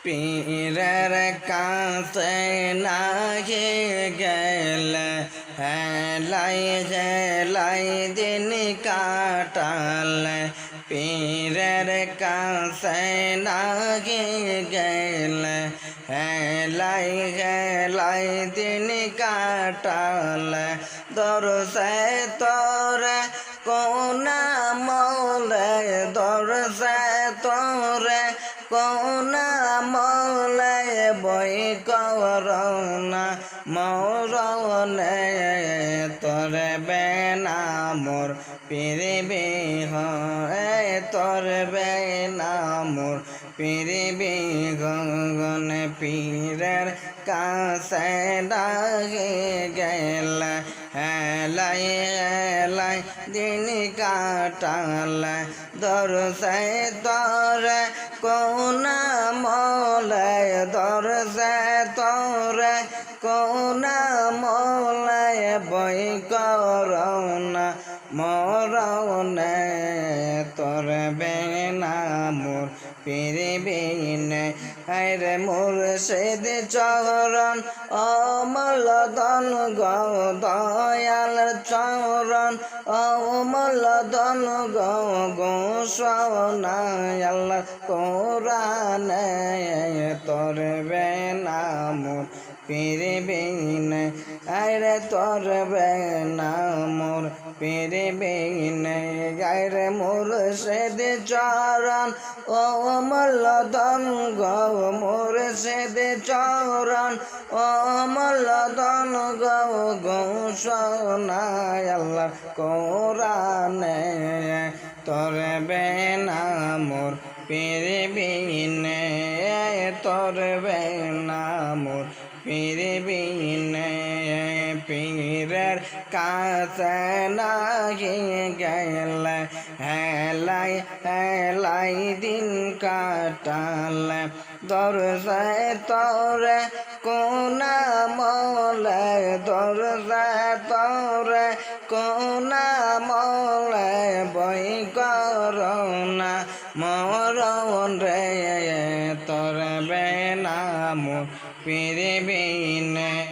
পীরের কাছে না গেলে হেলাই হেলাই দিন কাটালে পীরের কাছে না গেলে হেলাই হেলাই দিন কাটালে দরসে তোরে কোনা মলে দরসে তোরে কোনা মলে বই করনা মরনে তোরে বেনা মোর পিরিবি হয় তোরে বেনা মোর পিরিবি গগন পীরের কাছে ডাকে গেল হেলাই হেলাই দিন কাটালে দরসে তোরে কোনা মলে দরসে তোরে কোনা মলে বই করনা মরনে তোর বেনা মোর পিরিবিনে হায়রে মুর্শিদ চরণ অমল দন গো দয়াল চরণ অমল দন গো গোসানায় আল্লাহ কোরআনে তোর বেনা মোর পিরিবিনে আরে তোর বেনা মোর পিরিবিনে গায়রে মুর্শিদ চরণ ও মলদন গো মুর্শিদ চরণ ও মলদন গো গোসানায় আল্লাহ কোরআনে তোর বেনা মোর পিরিবিনে তোর বেনা মোর পিরিবিনে পীরের কাছে না গেলে হেলাই হেলাই দিন কাটালে দরজে তোরে কোনা মলে দরজে তোরে কোনা মলে বই করনা মরণ রে তোর বেনা মোর পিরিবি